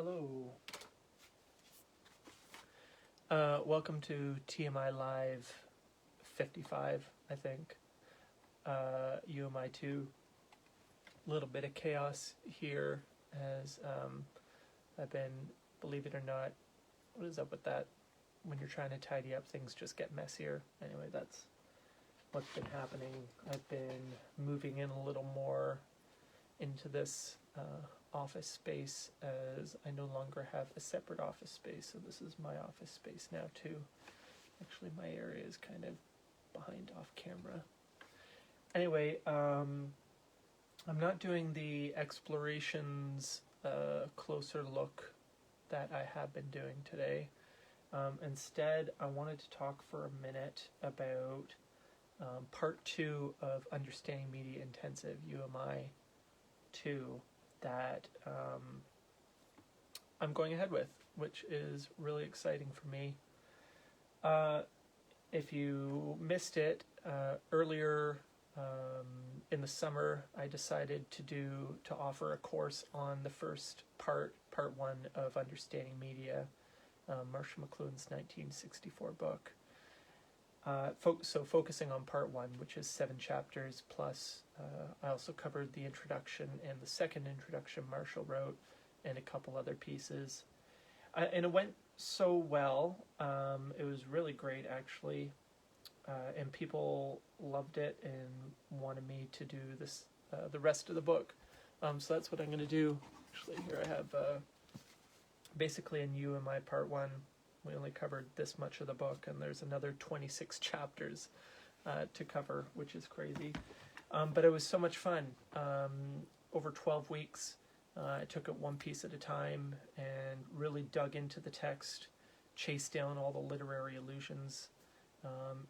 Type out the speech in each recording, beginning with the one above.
Hello. Welcome to TMI Live 55, I think. Umi Ii. A little bit of chaos here as I've been, believe it or not, what is up with that? When you're trying to tidy up, things just get messier. Anyway, that's what's been happening. I've been moving in a little more into this office space, as I no longer have a separate office space, so this is my office space now too. Actually, my area is kind of behind off camera. Anyway, I'm not doing the explorations closer look that I have been doing today. Instead, I wanted to talk for a minute about part 2 of Understanding Media Intensive, Umi Ii, that I'm going ahead with, which is really exciting for me. If you missed it, earlier in the summer, I decided to offer a course on the first part 1 of Understanding Media, Marshall McLuhan's 1964 book. So focusing on part 1, which is 7 chapters, plus I also covered the introduction and the second introduction Marshall wrote, and a couple other pieces. And it went so well. It was really great, actually. And people loved it and wanted me to do this, the rest of the book. So that's what I'm going to do. Actually, here I have basically in UMI part 1. We only covered this much of the book, and there's another 26 chapters to cover, which is crazy. But it was so much fun. Over 12 weeks, I took it one piece at a time and really dug into the text, chased down all the literary allusions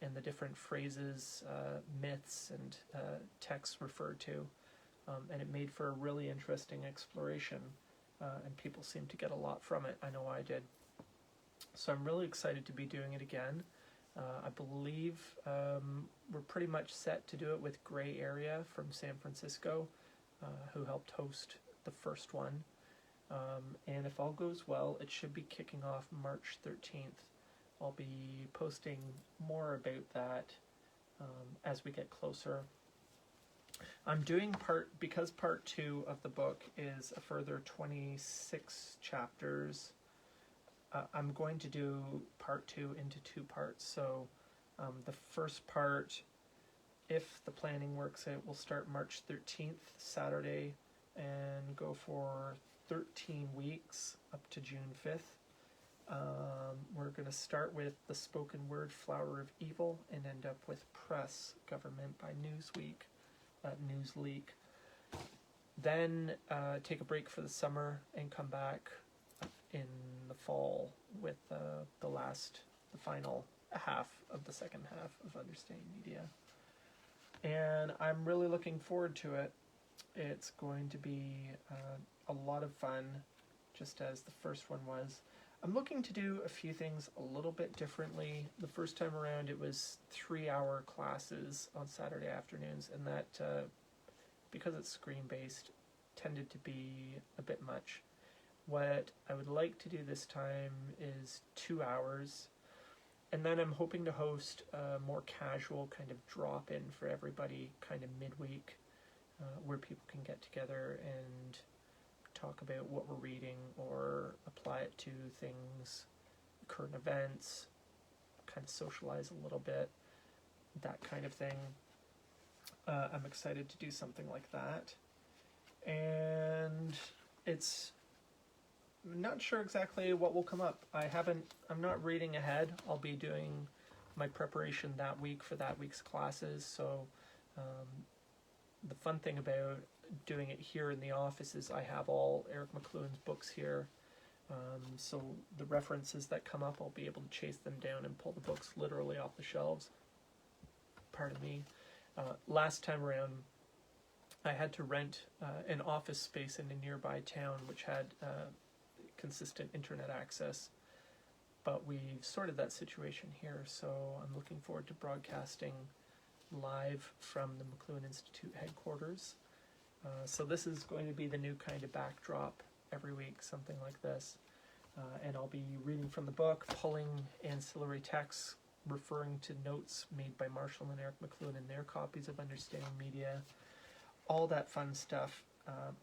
and the different phrases, myths, and texts referred to. And it made for a really interesting exploration, and people seemed to get a lot from it. I know I did. So I'm really excited to be doing it again. I believe we're pretty much set to do it with Gray Area from San Francisco, who helped host the first one. And if all goes well, it should be kicking off March 13th. I'll be posting more about that as we get closer. I'm doing because part 2 of the book is a further 26 chapters. I'm going to do part 2 into 2 parts. So the first part, if the planning works out, will start March 13th, Saturday, and go for 13 weeks up to June 5th. We're going to start with the spoken word Flower of Evil and end up with Press, Government by Newsleak. Then take a break for the summer and come back in the fall with the final half of the second half of Understanding Media. And I'm really looking forward to it. It's going to be a lot of fun, just as the first one was. I'm looking to do a few things a little bit differently. The first time around it was 3-hour classes on Saturday afternoons, and that, because it's screen-based, tended to be a bit much. What I would like to do this time is 2 hours, and then I'm hoping to host a more casual kind of drop-in for everybody, kind of midweek, where people can get together and talk about what we're reading or apply it to things, current events, kind of socialize a little bit, that kind of thing. I'm excited to do something like that. And I'm not sure exactly what will come up. I'm not reading ahead. I'll be doing my preparation that week for that week's classes. So the fun thing about doing it here in the office is I have all Eric McLuhan's books here. So the references that come up, I'll be able to chase them down and pull the books literally off the shelves. Pardon me. Last time around, I had to rent an office space in a nearby town which had consistent internet access, but we've sorted that situation here, so I'm looking forward to broadcasting live from the McLuhan Institute headquarters. So this is going to be the new kind of backdrop. And I'm every week, something like this. And I'll be reading from the book, pulling ancillary texts, referring to notes made by Marshall and Eric McLuhan in their copies of Understanding Media, all that fun stuff,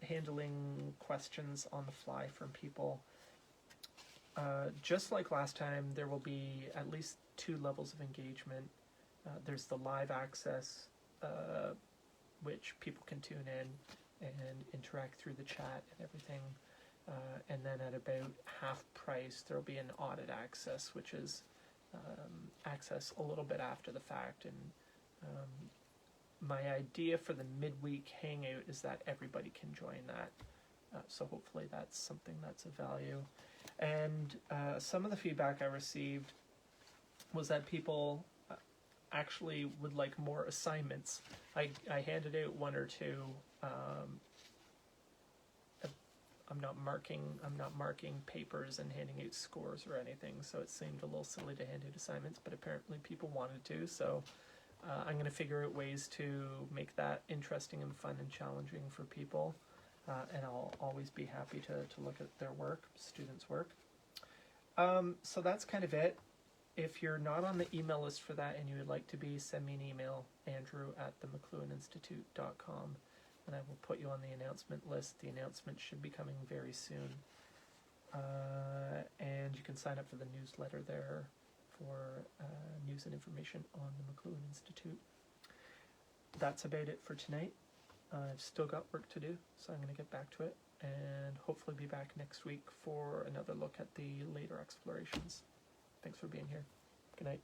handling questions on the fly from people. Just like last time, there will be at least 2 levels of engagement. There's the live access, which people can tune in and interact through the chat and everything. And then at about half price, there'll be an audit access, which is access a little bit after the fact. And my idea for the midweek hangout is that everybody can join that. So hopefully that's something that's of value. And some of the feedback I received was that people actually would like more assignments. I handed out 1 or 2. I'm not marking papers and handing out scores or anything, so it seemed a little silly to hand out assignments, but apparently people wanted to, so I'm going to figure out ways to make that interesting and fun and challenging for people, and I'll always be happy to look at their work, students' work. So that's kind of it. If you're not on the email list for that and you would like to be, send me an email, andrew@themcluhaninstitute.com. And I will put you on the announcement list. The announcement should be coming very soon. And you can sign up for the newsletter there for news and information on the McLuhan Institute. That's about it for tonight. I've still got work to do, so I'm going to get back to it. And hopefully be back next week for another look at the later explorations. Thanks for being here. Good night.